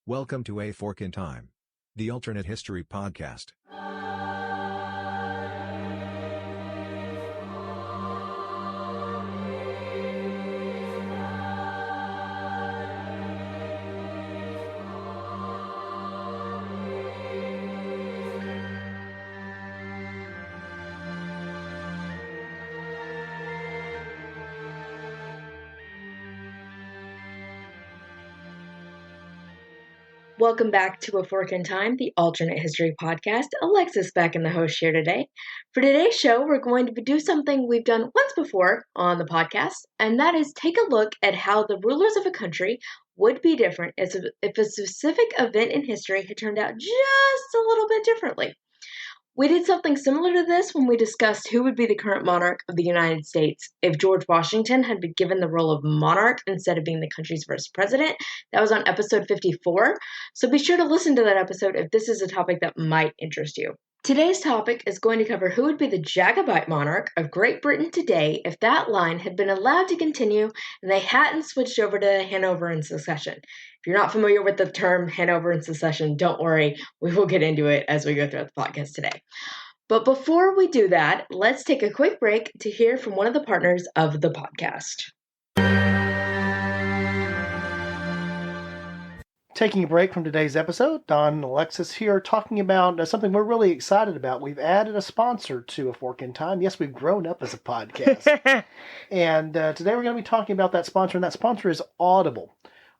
Welcome to A Fork in Time, the alternate history podcast. Welcome back to A Fork in Time, the alternate history podcast. Alexis back in the host chair today. For today's show, we're going to do something we've done once before on the podcast, and that is take a look at how the rulers of a country would be different if a specific event in history had turned out just a little bit differently. We did something similar to this when we discussed who would be the current monarch of the United States if George Washington had been given the role of monarch instead of being the country's first president. That was on episode 54, so be sure to listen to that episode if this is a topic that might interest you. Today's topic is going to cover who would be the Jacobite monarch of Great Britain today if that line had been allowed to continue and they hadn't switched over to Hanover and succession. If you're not familiar with the term Hanover and succession, don't worry, we will get into it as we go throughout the podcast today. But before we do that, let's take a quick break to hear from one of the partners of the podcast. Taking a break from today's episode, Don and Alexis here talking about something we're really excited about. We've added a sponsor to A Fork in Time. Yes, we've grown up as a podcast. And today we're going to be talking about that sponsor, and that sponsor is Audible.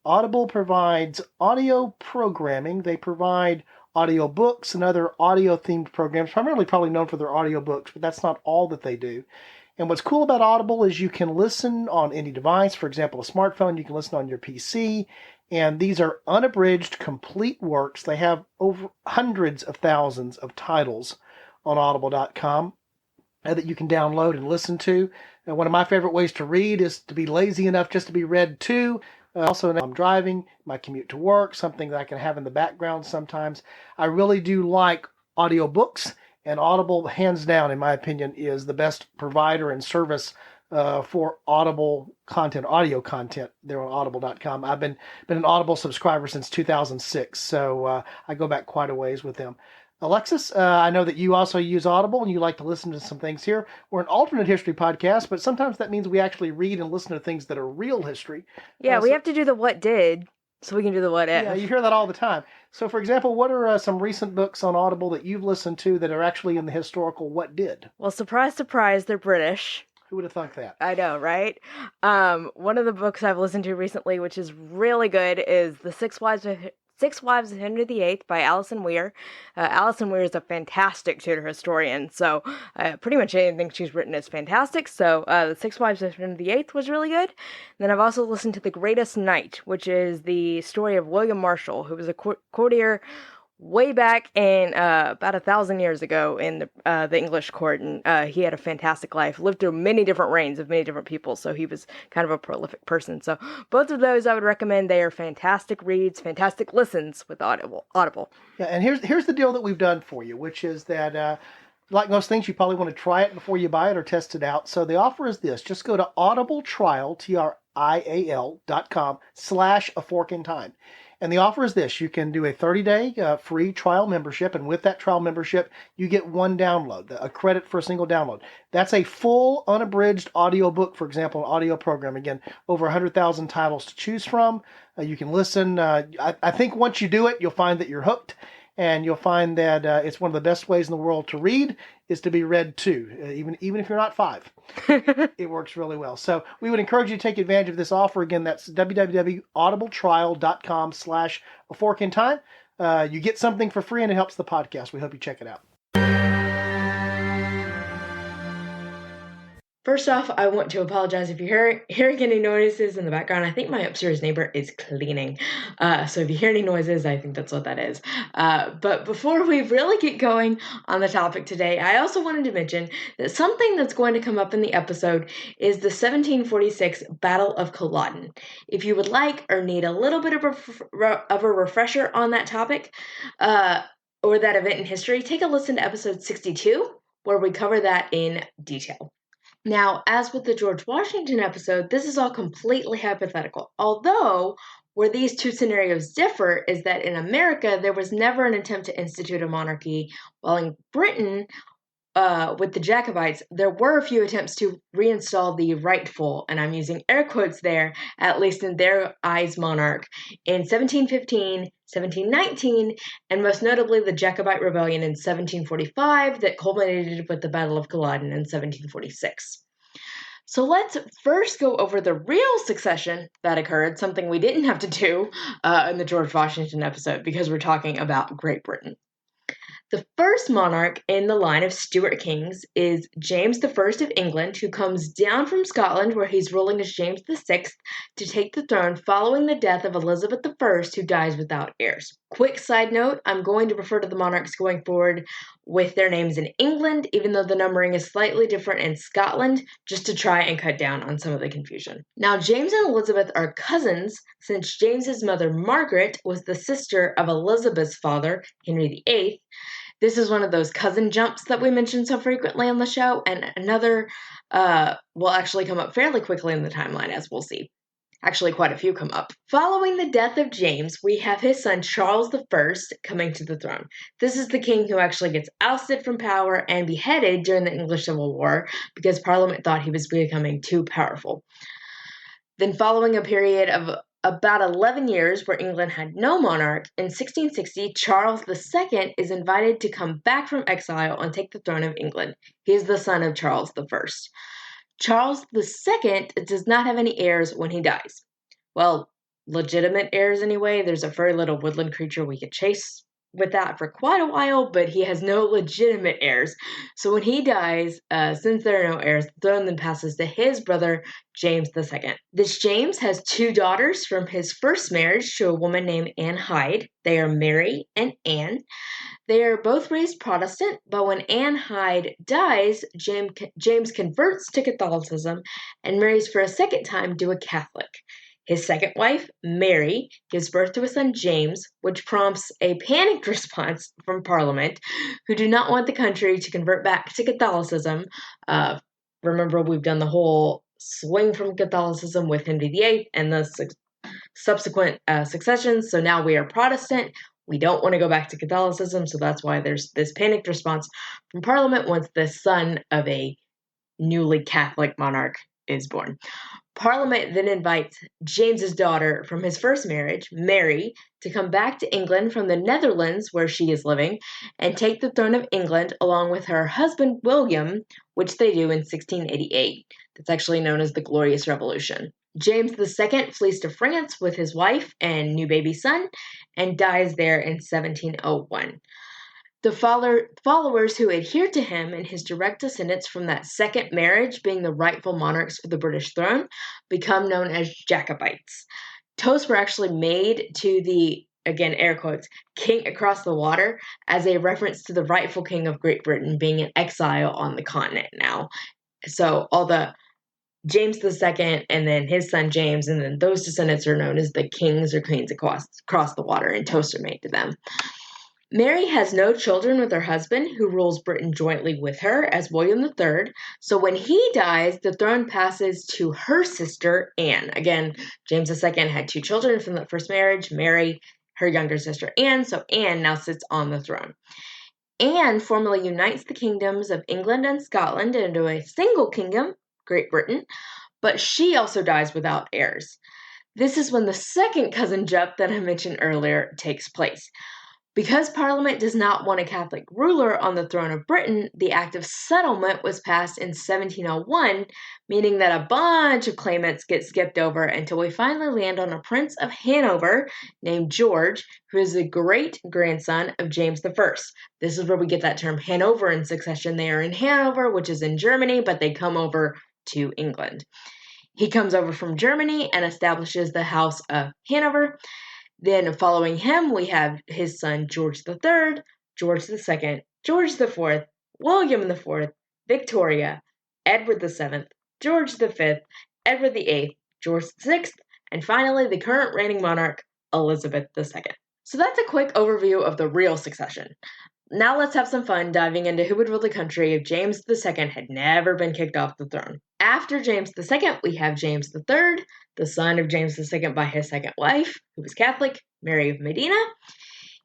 Audible provides audio programming. They provide audiobooks and other audio-themed programs, primarily probably known for their audiobooks, but that's not all that they do. And what's cool about Audible is you can listen on any device. For example, a smartphone, you can listen on your PC. And these are unabridged, complete works. They have over hundreds of thousands of titles on audible.com that you can download and listen to. And one of my favorite ways to read is to be lazy enough just to be read to. Also, when I'm driving, my commute to work, something that I can have in the background sometimes. I really do like audiobooks, and Audible, hands down, in my opinion, is the best provider and service for Audible content, audio content there on audible.com. I've been an Audible subscriber since 2006, so I go back quite a ways with them. Alexis, I know that you also use Audible and you like to listen to some things here. We're an alternate history podcast, but sometimes that means we actually read and listen to things that are real history. Yeah, we have to do the what did so we can do the what if. Yeah, you hear that all the time. So, for example, what are some recent books on Audible that you've listened to that are actually in the historical what did? Well, surprise, surprise, they're British. Who would have thunk that? I know, right? One of the books I've listened to recently, which is really good, is The Six Wives of Henry VIII by Alison Weir. Alison Weir is a fantastic Tudor historian, so pretty much anything she's written is fantastic. So The Six Wives of Henry VIII was really good. And then I've also listened to The Greatest Knight, which is the story of William Marshall, who was a courtier way back in about 1,000 years ago in the English court, and he had a fantastic life, lived through many different reigns of many different people, so he was kind of a prolific person. So both of those I would recommend. They are fantastic reads, fantastic listens with Audible. Yeah, and here's the deal that we've done for you, which is that like most things, you probably want to try it before you buy it or test it out. So the offer is this: just go to audibletrial, trial.com/aforkintime. And the offer is this: you can do a 30-day free trial membership, and with that trial membership, you get one download, a credit for a single download. That's a full, unabridged audiobook, for example, an audio program. Again, over 100,000 titles to choose from. You can listen. I think once you do it, you'll find that you're hooked, and you'll find that it's one of the best ways in the world to read is to be read to, even if you're not 5. It works really well. So we would encourage you to take advantage of this offer. Again, that's www.audibletrial.com/aforkintime. You get something for free and it helps the podcast. We hope you check it out. First off, I want to apologize if you're hearing any noises in the background. I think my upstairs neighbor is cleaning. So if you hear any noises, I think that's what that is. But before we really get going on the topic today, I also wanted to mention that something that's going to come up in the episode is the 1746 Battle of Culloden. If you would like or need a little bit of a refresher on that topic or that event in history, take a listen to episode 62, where we cover that in detail. Now, as with the George Washington episode, this is all completely hypothetical, although Where these two scenarios differ is that in America, there was never an attempt to institute a monarchy, while in Britain, with the Jacobites, there were a few attempts to reinstall the rightful, and I'm using air quotes there, at least in their eyes, monarch, in 1715, 1719, and most notably the Jacobite Rebellion in 1745 that culminated with the Battle of Culloden in 1746. So let's first go over the real succession that occurred, something we didn't have to do in the George Washington episode because we're talking about Great Britain. The first monarch in the line of Stuart kings is James I of England, who comes down from Scotland where he's ruling as James VI to take the throne following the death of Elizabeth I, who dies without heirs. Quick side note, I'm going to refer to the monarchs going forward with their names in England, even though the numbering is slightly different in Scotland, just to try and cut down on some of the confusion. Now, James and Elizabeth are cousins, since James's mother, Margaret, was the sister of Elizabeth's father, Henry VIII. This is one of those cousin jumps that we mention so frequently on the show, and another will actually come up fairly quickly in the timeline, as we'll see. Actually, quite a few come up. Following the death of James, we have his son Charles I coming to the throne. This is the king who actually gets ousted from power and beheaded during the English Civil War because Parliament thought he was becoming too powerful. Then following a period of about 11 years where England had no monarch, in 1660, Charles II is invited to come back from exile and take the throne of England. He is the son of Charles I. Charles II does not have any heirs when he dies. Well, legitimate heirs anyway. There's a furry little woodland creature we could chase with that for quite a while, but he has no legitimate heirs. So when he dies, since there are no heirs, the throne then passes to his brother, James II. This James has two daughters from his first marriage to a woman named Anne Hyde. They are Mary and Anne. They are both raised Protestant, but when Anne Hyde dies, James converts to Catholicism and marries for a second time to a Catholic. His second wife, Mary, gives birth to a son, James, which prompts a panicked response from Parliament, who do not want the country to convert back to Catholicism. Remember, we've done the whole swing from Catholicism with Henry VIII and the subsequent successions, so now we are Protestant. We don't want to go back to Catholicism, so that's why there's this panicked response from Parliament once the son of a newly Catholic monarch is born. Parliament then invites James's daughter from his first marriage, Mary, to come back to England from the Netherlands, where she is living, and take the throne of England along with her husband, William, which they do in 1688. That's actually known as the Glorious Revolution. James II flees to France with his wife and new baby son and dies there in 1701. The followers who adhere to him and his direct descendants from that second marriage, being the rightful monarchs for the British throne, become known as Jacobites. Toasts were actually made to the, again, air quotes, king across the water as a reference to the rightful king of Great Britain being in exile on the continent now. So all the James II and then his son James, and then those descendants are known as the kings or queens across the water, and toasts are made to them. Mary has no children with her husband, who rules Britain jointly with her as William III. So when he dies, the throne passes to her sister, Anne. Again, James II had two children from that first marriage, Mary, her younger sister, Anne. So Anne now sits on the throne. Anne formally unites the kingdoms of England and Scotland into a single kingdom, Great Britain, but she also dies without heirs. This is when the second cousin jump that I mentioned earlier takes place. Because Parliament does not want a Catholic ruler on the throne of Britain, the Act of Settlement was passed in 1701, meaning that a bunch of claimants get skipped over until we finally land on a Prince of Hanover named George, who is the great-grandson of James I. This is where we get that term Hanoverian succession. They are in Hanover, which is in Germany, but they come over to England. He comes over from Germany and establishes the House of Hanover. Then following him, we have his son George III, George II, George IV, William IV, Victoria, Edward VII, George V, Edward VIII, George VI, and finally the current reigning monarch, Elizabeth II. So that's a quick overview of the real succession. Now let's have some fun diving into who would rule the country if James II had never been kicked off the throne. After James II, we have James III, the son of James II by his second wife, who was Catholic, Mary of Modena.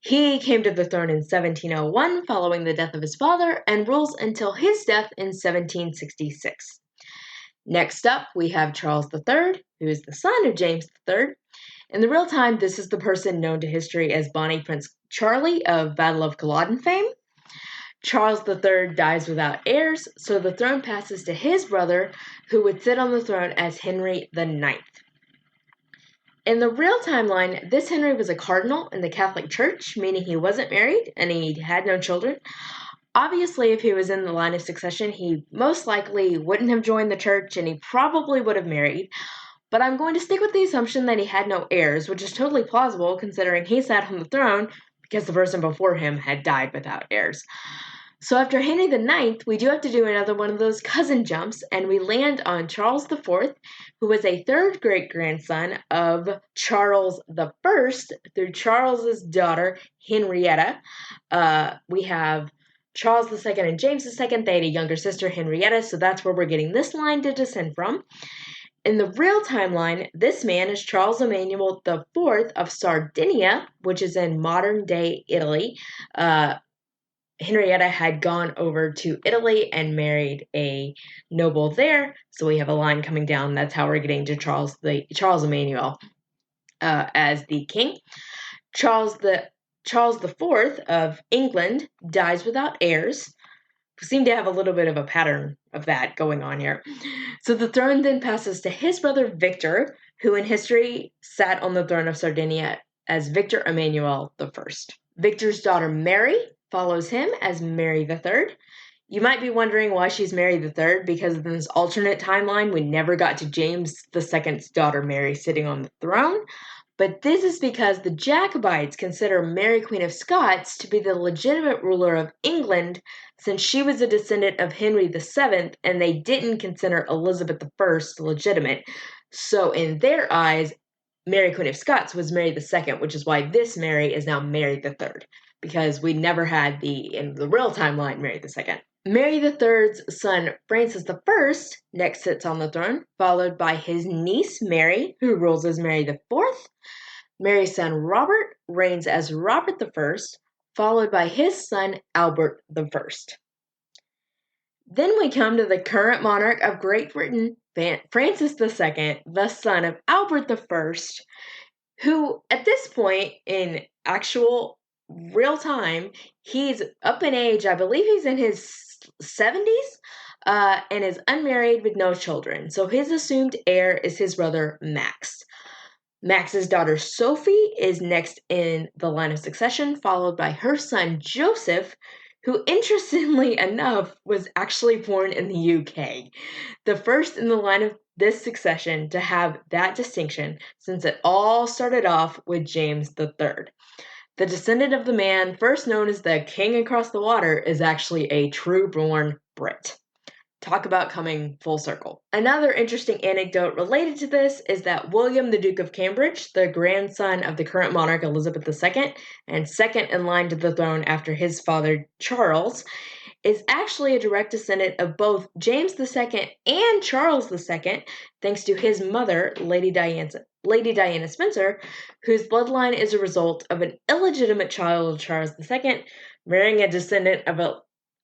He came to the throne in 1701 following the death of his father and rules until his death in 1766. Next up, we have Charles III, who is the son of James III. In the real time, this is the person known to history as Bonnie Prince Charlie of Battle of Culloden fame. Charles III dies without heirs, so the throne passes to his brother, who would sit on the throne as Henry IX. In the real timeline, this Henry was a cardinal in the Catholic Church, meaning he wasn't married and he had no children. Obviously, if he was in the line of succession, he most likely wouldn't have joined the church and he probably would have married. But I'm going to stick with the assumption that he had no heirs, which is totally plausible considering he sat on the throne because the person before him had died without heirs. So after Henry IX, we do have to do another one of those cousin jumps, and we land on Charles IV, who was a third great-grandson of Charles I through Charles's daughter, Henrietta. We have Charles II and James II. They had a younger sister, Henrietta, so that's where we're getting this line to descend from. In the real timeline, this man is Charles Emmanuel IV of Sardinia, which is in modern-day Italy. Henrietta had gone over to Italy and married a noble there, so we have a line coming down. That's how we're getting to Charles Emmanuel as the king. Charles IV of England dies without heirs. We seem to have a little bit of a pattern of that going on here. So the throne then passes to his brother Victor, who in history sat on the throne of Sardinia as Victor Emmanuel I. Victor's daughter Mary follows him as Mary III. You might be wondering why she's Mary III, because in this alternate timeline, we never got to James II's daughter Mary sitting on the throne. But this is because the Jacobites consider Mary Queen of Scots to be the legitimate ruler of England, since she was a descendant of Henry VII, and they didn't consider Elizabeth I legitimate. So in their eyes, Mary Queen of Scots was Mary II, which is why this Mary is now Mary III, because we never had in the real timeline, Mary II. Mary III's son, Francis I, next sits on the throne, followed by his niece, Mary, who rules as Mary IV. Mary's son, Robert, reigns as Robert I, followed by his son, Albert I. Then we come to the current monarch of Great Britain, Francis II, the son of Albert I, who at this point in actual real time, he's up in age. I believe he's in his 70s and is unmarried with no children. So his assumed heir is his brother Max. Max's daughter Sophie is next in the line of succession, followed by her son Joseph, who interestingly enough was actually born in the UK, the first in the line of this succession to have that distinction, since it all started off with James III. The descendant of the man first known as the King Across the Water is actually a true-born Brit. Talk about coming full circle. Another interesting anecdote related to this is that William, the Duke of Cambridge, the grandson of the current monarch Elizabeth II, and second in line to the throne after his father Charles, is actually a direct descendant of both James II and Charles II, thanks to his mother, Lady Diana Spencer, whose bloodline is a result of an illegitimate child of Charles II marrying a descendant of an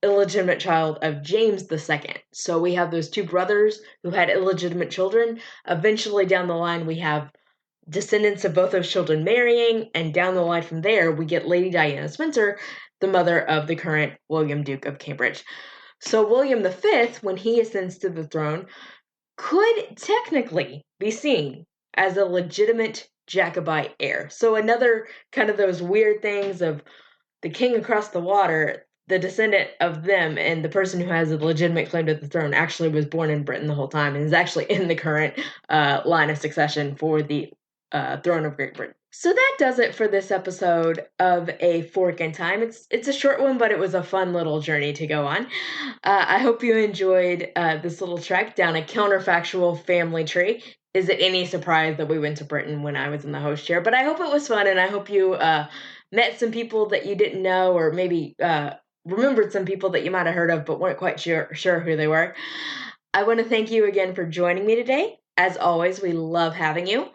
illegitimate child of James II. So we have those two brothers who had illegitimate children. Eventually down the line, we have descendants of both those children marrying, and down the line from there, we get Lady Diana Spencer, the mother of the current William, Duke of Cambridge. So William V, when he ascends to the throne, could technically be seen as a legitimate Jacobite heir. So another kind of those weird things of the king across the water, the descendant of them and the person who has a legitimate claim to the throne actually was born in Britain the whole time and is actually in the current line of succession for the throne of Great Britain. So that does it for this episode of A Fork in Time. It's a short one, but it was a fun little journey to go on. I hope you enjoyed this little trek down a counterfactual family tree. Is it any surprise that we went to Britain when I was in the host chair? But I hope it was fun, and I hope you met some people that you didn't know, or maybe remembered some people that you might have heard of but weren't quite sure who they were. I want to thank you again for joining me today. As always, we love having you.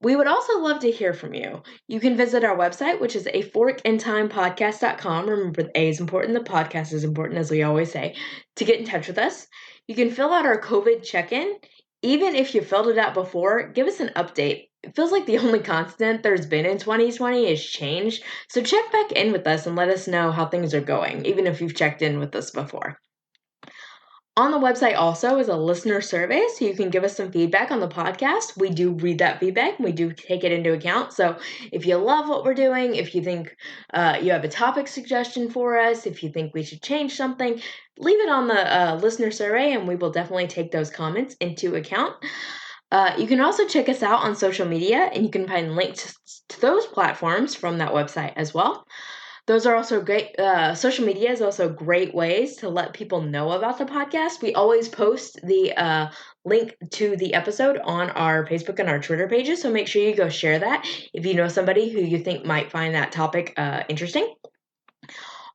We would also love to hear from you. You can visit our website, which is aforkandtimepodcast.com. Remember, the A is important, the podcast is important, as we always say, to get in touch with us. You can fill out our COVID check-in. Even if you filled it out before, give us an update. It feels like the only constant there's been in 2020 is change. So check back in with us and let us know how things are going, even if you've checked in with us before. On the website also is a listener survey, so you can give us some feedback on the podcast. We do read that feedback, and we do take it into account. So if you love what we're doing, if you think you have a topic suggestion for us, if you think we should change something, leave it on the listener survey, and we will definitely take those comments into account. You can also check us out on social media, and you can find links to those platforms from that website as well. Those are also great. Social media is also great ways to let people know about the podcast. We always post the link to the episode on our Facebook and our Twitter pages, so make sure you go share that if you know somebody who you think might find that topic interesting.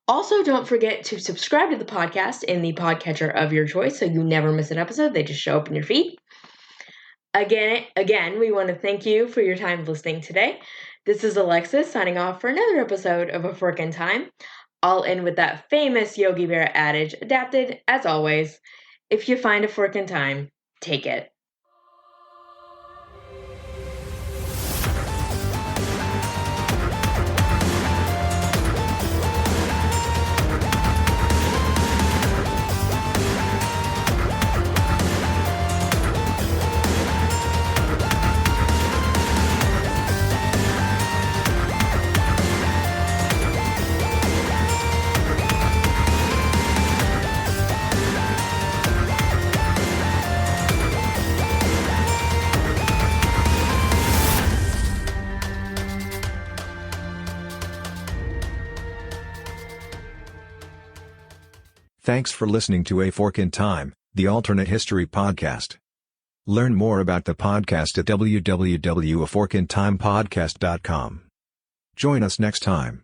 Also, don't forget to subscribe to the podcast in the podcatcher of your choice so you never miss an episode. They just show up in your feed. Again, we want to thank you for your time listening today. This is Alexis signing off for another episode of A Fork in Time. I'll end with that famous Yogi Berra adage, adapted, as always, if you find a fork in time, take it. Thanks for listening to A Fork in Time, the alternate history podcast. Learn more about the podcast at www.aforkandtimepodcast.com. Join us next time.